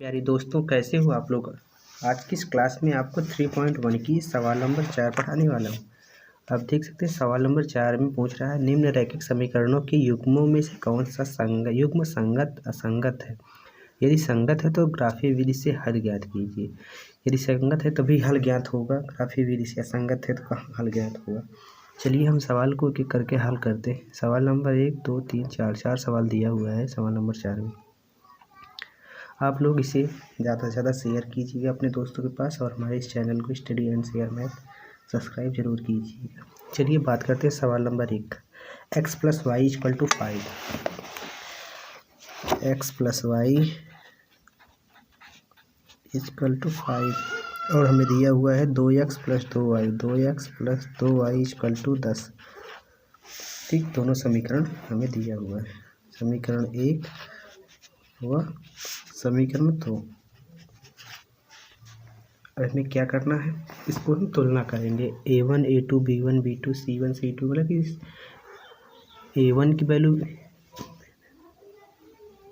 प्यारे दोस्तों, कैसे हो आप लोग। आज की इस क्लास में आपको 3.1 की सवाल नंबर 4 पढ़ाने वाला हूँ। आप देख सकते हैं सवाल नंबर 4 में पूछ रहा है निम्न रैखिक समीकरणों के युग्मों में से कौन सा युग्म संगत असंगत है। यदि संगत है तो ग्राफीय विधि से हल ज्ञात कीजिए। यदि संगत है तभी हल ज्ञात होगा, ग्राफीय विधि से असंगत है तो हल ज्ञात होगा। चलिए हम सवाल को एक एक करके हल करते हैं। सवाल नंबर 1, 2, 3, 4 सवाल दिया हुआ है सवाल नंबर 4 में। आप लोग इसे ज़्यादा से ज़्यादा शेयर कीजिएगा अपने दोस्तों के पास और हमारे इस चैनल को study and share math subscribe जरूर कीजिएगा। चलिए बात करते हैं सवाल number 1। x + y = 5। x + y = 5 और हमें दिया हुआ है 2x + 2y 2x + 2y = 10। ठीक, दोनों समीकरण हमें दिया हुआ है, समीकरण 1 व समीकरण 2। अब हमें क्या करना है, इसको हम तुलना करेंगे। a1 a2 b1 b2 c1 c2, मतलब कि a1 की वैल्यू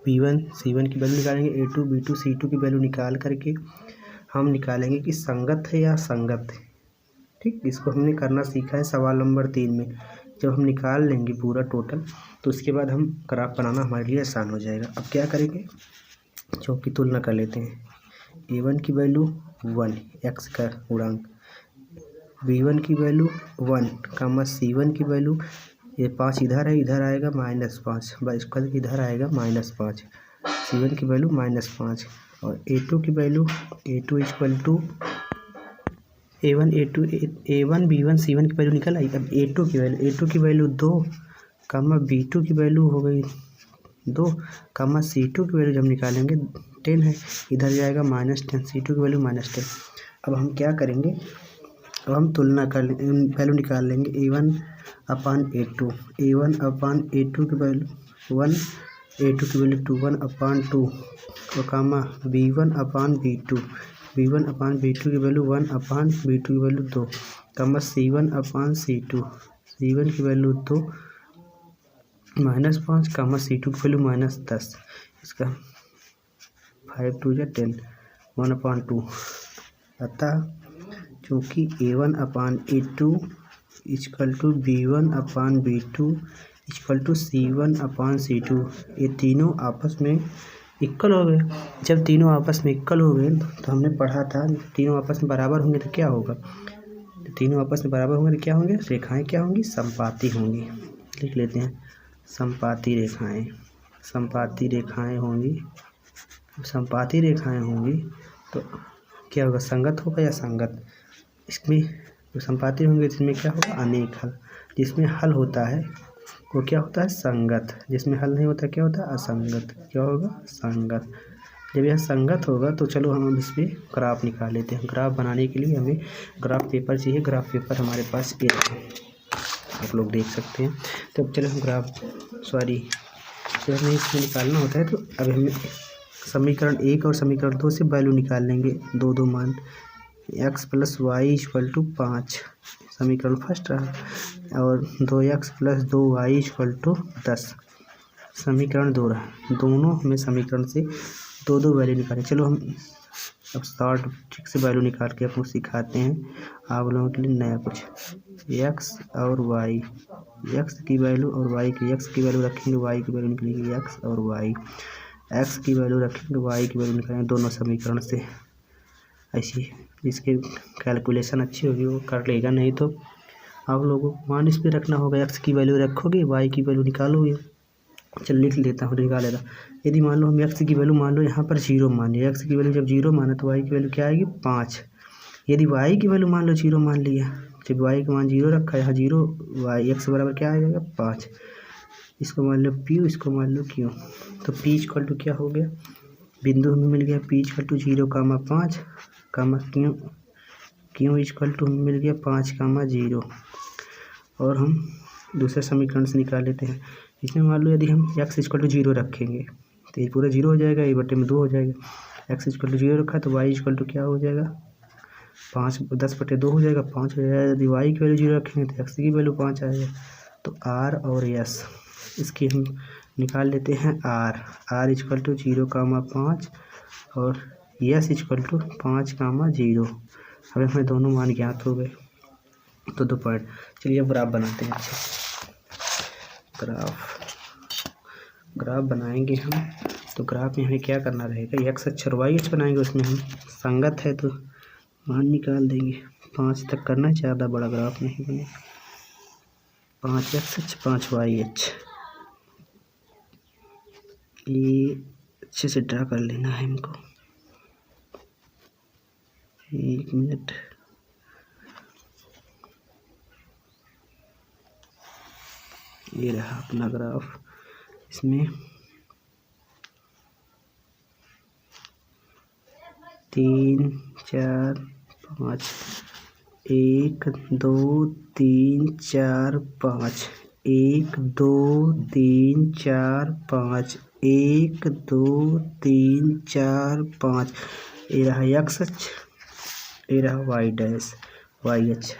b1 c1 की वैल्यू निकालेंगे, a2 b2 c2 की वैल्यू निकाल करके हम निकालेंगे कि संगत है या असंगत है। ठीक, इसको हमने करना सीखा है सवाल नंबर 3 में। जब हम निकाल लेंगे पूरा टोटल तो उसके बाद हम ग्राफ बनाना हमारे लिए आसान हो जाएगा। अब क्या करेंगे, चौकी तुलना कर लेते हैं। a1 की वैल्यू 1 x का गुणांक, b1 की वैल्यू 1 कामा c1 की वैल्यू, ये 5 इधर है, इधर आएगा -5, इसका इधर आएगा -5, c1 की वैल्यू -5 और a2 की value a2 = a1 b1 c1 की वैल्यू निकल आई। अब a2 की वैल्यू 2 कामा b2 की वैल्यू हो गई 2 कामा c2 की वैल्यू जब निकालेंगे 10 है, इधर जाएगा -10, c2 की वैल्यू -10। अब हम क्या करेंगे, अब हम तुलना कर वैल्यू निकाल लेंगे। a1 अपान a2 की वैल्यू 1, a2 की वैल्यू 2 1 अपान 2 और कामा b1 अपान b2 की वैल्यू 1 अपान b2 की वैल्यू 2 कामा c1 अपान c2 की वैल्यू 2 -5 कामा c2 की वैल्यू -10, इसका 5 2 या 10 1/2। अतः चूँकि a1 अपान a2 = b1 अपान b2 = c1 अपान c2, ये तीनों आपस में इक्वल हो गए। जब तीनों आपस में इक्वल हो गए तो हमने पढ़ा था तीनों आपस में बराबर होंगे तो क्या होगा, तीनों आपस में बराबर होंगे तो क्या होंगे, रेखाएं क्या होंगी, समपाती होंगी। लिख लेते हैं, समपाती रेखाएं होंगी तो क्या होगा, संगत होगा या संगत। इसमें जो समपाती होंगे इसमें क्या होगा, अनेक हल। जिसमें हल होता है वो क्या होता है, संगत। जिसमें हल नहीं होता क्या होता है, असंगत। क्या होगा, संगत। जब यह संगत होगा तो चलो हम इस पर ग्राफ निकाल लेते हैं। ग्राफ बनाने के लिए हमें ग्राफ पेपर चाहिए। ग्राफ पेपर हमारे पास ये है, आप लोग देख सकते हैं। तो चलो हम जब हमें इसमें निकालना होता है तो अब हमें समीकरण 1 और समीकरण 2 से वैल्यू निकाल लेंगे, दो मान। x + y = 5 समीकरण फर्स्ट रहा और 2x + 2y = 10 समीकरण 2 रहा। दोनों हमें समीकरण से दो वैल्यू निकालें। चलो हम अब शॉर्ट ट्रिक से वैल्यू निकाल के आपको सिखाते हैं, आप लोगों के लिए नया कुछ। x और y, x की वैल्यू और y की, x की वैल्यू रखेंगे, y की वैल्यू निकलेगी, x और y, x की वैल्यू रखेंगे, y की वैल्यू निकालेंगे दोनों समीकरण से। ऐसी जिसकी कैलकुलेशन अच्छी होगी वो कर लेगा, नहीं तो आप लोगों को मान इस पर रखना होगा। x की वैल्यू रखोगे, y की वैल्यू निकालोगे। चल लिख लेता हूँ, निकाल लेता। यदि मान लो हम x की वैल्यू मान लो यहाँ पर 0 मान लिया, x की वैल्यू जब 0 माना तो y की वैल्यू क्या आएगी, 5। यदि y की वैल्यू मान लो 0 मान लिया, जब y का मान 0 रखा, यहाँ 0 y x बराबर क्या आ जाएगा, 5। इसको मान लो p, इसको मान लो q, तो p = क्या हो गया, बिंदु हमें मिल गया p = 0, 5 कामा q = मिल गया 5, 0। और हम दूसरे समीकरण से निकाल लेते हैं। इसमें मान लो यदि हम x = 0 रखेंगे तो ये पूरा 0 हो जाएगा, ये बटे में 2 हो जाएगा। x = 0 रखा तो y = क्या हो जाएगा, 5 10/2 हो जाएगा, 5 हो जाएगा। यदि y की वैल्यू 0 रखेंगे तो x की वैल्यू 5 आएगा। तो r और s इसकी हम निकाल लेते हैं। r = 0, 5 और यस इक्वल टू 5,0। अब हमें दोनों मान ज्ञात हो गए तो 2 पॉइंट। चलिए अब ग्राफ बनाते हैं। अच्छे ग्राफ बनाएंगे हम। तो ग्राफ में हमें क्या करना रहेगा, एक्स अक्ष और वाई अक्ष बनाएंगे, उसमें हम संगत है तो मान निकाल देंगे। 5 तक करना है, ज़्यादा बड़ा ग्राफ नहीं बनेगा। 5 एक्स अक्ष 5 वाई अक्ष, ये अच्छे से ड्रा कर लेना है हमको। 1 मिनट। ये रहा अपना ग्राफ। इसमें 3 4 5, 1 2 3 4 5, 1 2 3 4 5, 1 2 3 4 5। ये रहा एक्स अक्ष, ये रहा वाई डैश वाई अक्ष,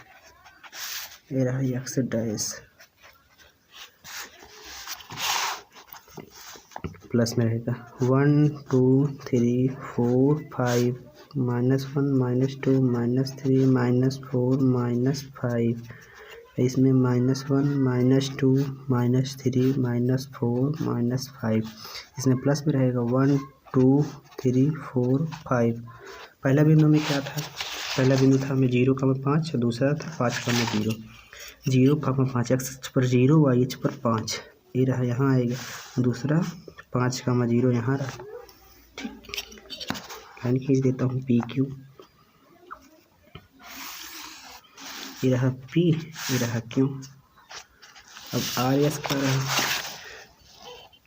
ये रहा एक्स डैश। प्लस में रहेगा 1 2 3 4 5, -1 -2 -3 -4 -5। इसमें -1 -2 -3 -4 -5। इसमें प्लस में रहेगा 1 2 3 4 5। पहला बिंदु में क्या था, पहला बिंदु था हमें 0,5, दूसरा था 5,0। 0,5 एक्स पर 0 वाई एच पर 5, ये रहा यहाँ आएगा। दूसरा 5,0 यहाँ रहा। ठीक, लाइन खींच देता हूँ पी क्यू। ये रहा पी, ये रहा क्यू। अब आर एस का रहा,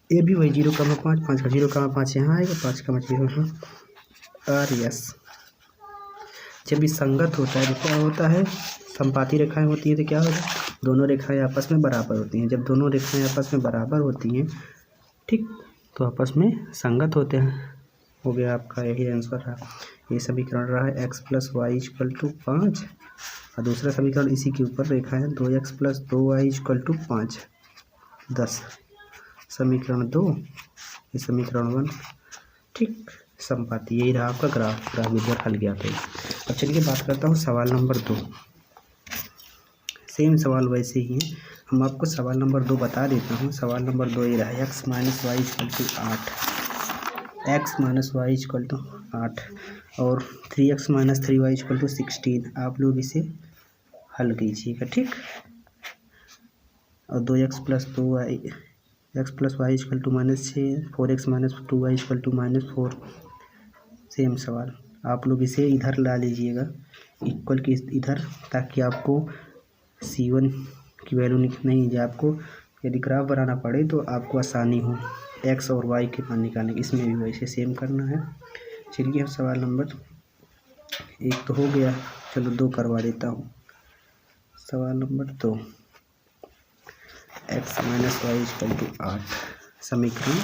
ये भी वही 0,5, 5 का 0,5 यहाँ आएगा, 5,0 यहाँ। आर एस जब भी संगत होता है तो क्या होता है, समपाती रेखाएं होती हैं तो क्या होता है, दोनों रेखाएं आपस में बराबर होती हैं। जब दोनों रेखाएं आपस में बराबर होती हैं, ठीक, तो आपस में संगत होते हैं। हो गया आपका, यही आंसर रहा। ये समीकरण रहा है x + y = 5, और दूसरा समीकरण इसी के ऊपर रेखा है 2x + 2y = 5, 10। समीकरण 2, ये समीकरण 1। ठीक, समपाती। यही रहा आपका ग्राफ इधर हल गया था। अब चलिए बात करता हूँ सवाल नंबर 2। सेम सवाल वैसे ही है, हम आपको सवाल नंबर 2 बता देता हूँ। सवाल नंबर 2 ये रहा, x - y = 8, x - y = 8 और 3x - 3y = 16। आप लोग इसे हल कीजिएगा, ठीक। और 2x + 2y x + y = -6, 4x - 2y = -4। Same सवाल, आप लोग इसे इधर ला लीजिएगा, इक्वल के इधर, ताकि आपको C1 की वैल्यू नहीं, जब आपको यदि ग्राफ बनाना पड़े तो आपको आसानी हो x और y के मान निकालने की। इसमें भी वैसे सेम करना है। चलिए अब सवाल नंबर 1 तो हो गया, चलो 2 करवा देता हूँ। सवाल नंबर 2, x - y = 8। समीकरण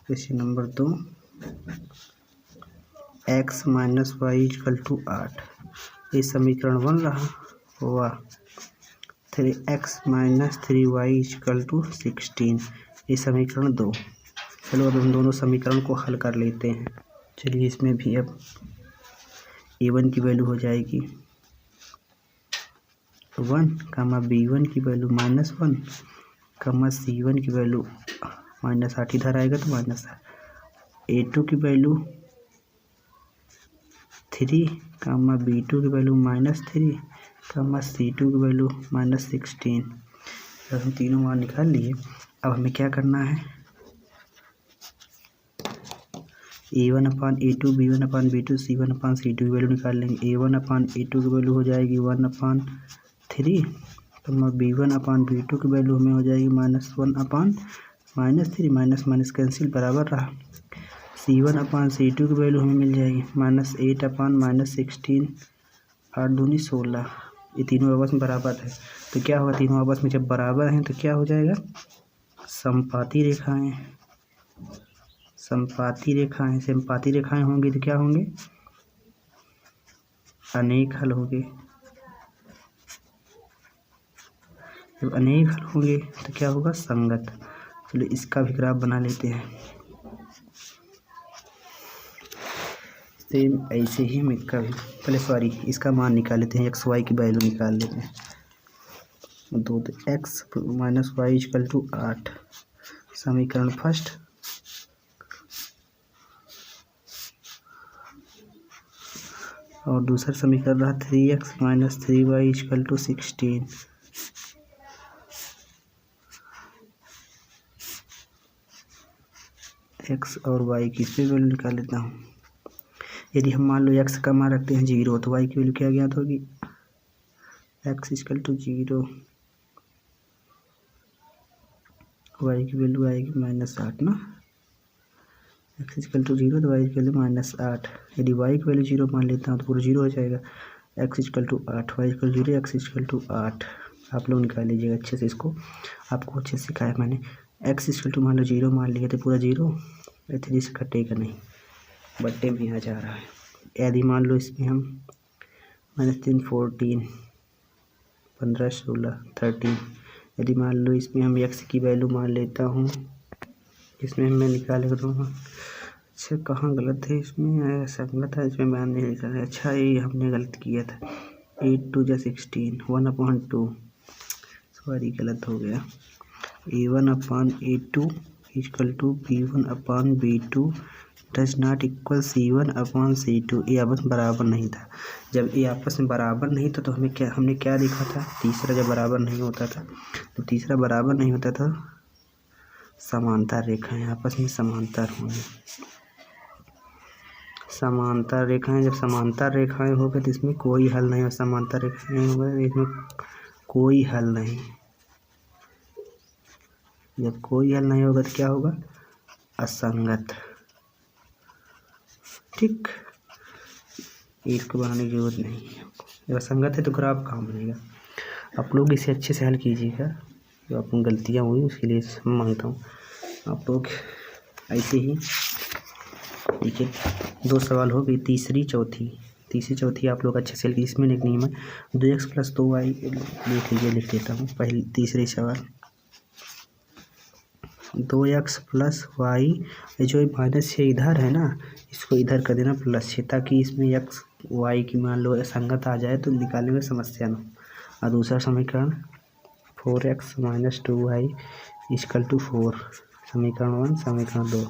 क्वेश्चन नंबर 2, x - y = 8। ये समीकरण 1 रहा। वाह, 3x - 3y = 16, ये समीकरण 2। चलो अब हम दोनों समीकरण को हल कर लेते हैं। चलिए इसमें भी अब a1 की वैल्यू हो जाएगी 1, b1 की वैल्यू -1, c1 की वैल्यू -8, इधर आएगा तो -8, a2 की वैल्यू 3, b2 की वैल्यू -3, c2 की वैल्यू -16। अब हम तीनों मान निकाल लिए। अब हमें क्या करना है, a1/a2, b1/b2, c1/c2 की वैल्यू निकाल लेंगे। a1/a2 की वैल्यू हो जाएगी 1/3, b1/b2 की वैल्यू हमें हो जाएगी -1/-3, माइनस कैंसिल, बराबर रहा। c1/c2 की वैल्यू हमें मिल जाएगी -8/-16, 8 दूनी 16। ये तीनों आपस में बराबर है तो क्या होगा, तीनों आपस में जब बराबर हैं तो क्या हो जाएगा, समपाती रेखाएं। समपाती रेखाएं होंगी तो क्या होंगे, अनेक हल होंगे। जब अनेक हल होंगे तो क्या होगा, संगत। चलो इसका भी ग्राफ बना लेते हैं। सेम ऐसे ही हम इसका भी पहले सॉरी इसका मान निकाल लेते हैं, एक्स वाई की वैल्यू निकाल लेते हैं। तो x minus y equal to 8 समीकरण फर्स्ट, और दूसरा समीकरण रहा 3x minus 3y equal to 16। X और वाई की इस पर वैल्यू निकाल लेता हूँ। यदि हम मान लो एक्स का मान रखते हैं 0 तो वाई की वैल्यू क्या ज्ञात होगी, एक्स इक्वल टू 0, वाई की वैल्यू आएगी -8 ना। एक्स इक्वल टू 0 तो वाई की वैल्यू -8। यदि वाई की वैल्यू 0 मान लेता हूँ तो पूरा 0 हो जाएगा। X equal to 8, y equal 0, x equal to 8। आप लोग निकाल लीजिएगा अच्छे से, इसको आपको अच्छे से सिखाया मैंने। एक्स इक्वल टू मान लो 0 मान लिया तो पूरा 0 इतनी से कटेगा नहीं, बट्टे में आ जा रहा है। यदि मान लो इसमें हम -3 14 15 16 13, यदि मान लो इसमें हम एक्स की वैल्यू मान लेता हूँ, इसमें मैं निकाल कर दूँगा। अच्छा कहाँ गलत है इसमें, ऐसा गलत है इसमें मान नहीं निकाला। अच्छा ये हमने गलत किया था, 8 2 16 1/2, सॉरी गलत हो गया। A1/A2 equal to B1/B2 does not equal C1/C2। ये आपस में बराबर नहीं था। जब ये आपस में बराबर नहीं था तो हमने क्या देखा था, तीसरा जब बराबर नहीं होता था तो तीसरा बराबर नहीं होता था, समांतर रेखाएं आपस में समांतर होंगी। समांतर रेखाएं, जब समांतर रेखाएं हो गई तो इसमें कोई हल नहीं, और समांतर रेखाएं नहीं हो गई इसमें कोई हल नहीं। जब कोई हल नहीं होगा तो क्या होगा, असंगत। ठीक, इसको बनाने की जरूरत नहीं है। जब असंगत है तो ग्राफ कहाँ बनेगा। आप लोग इसे अच्छे से हल कीजिएगा, जो आपको गलतियाँ हुई उसके लिए मानता हूँ। आप लोग ऐसे ही देखिए 2 सवाल हो गई, तीसरी चौथी आप लोग अच्छे से हल कीजिए। इसमें एक नियम है 2x + 2y, देख लीजिए, लिख देता हूँ। पहले तीसरे सवाल 2x + y, जो माइनस से इधर है ना, इसको इधर कर देना +6, ताकि इसमें x y की मान लो संगत आ जाए तो निकालने में समस्या ना हो। और दूसरा समीकरण 4x - 2y इक्वल टू 4, समीकरण 1 समीकरण 2।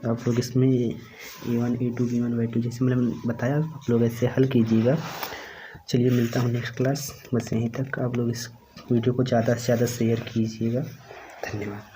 आप लोग इसमें A1 A2 B1 B2 जैसे मैंने बताया, आप लोग ऐसे हल कीजिएगा। चलिए मिलता हूँ नेक्स्ट क्लास, बस यहीं तक। आप लोग इस वीडियो को ज़्यादा से ज़्यादा शेयर कीजिएगा। धन्यवाद।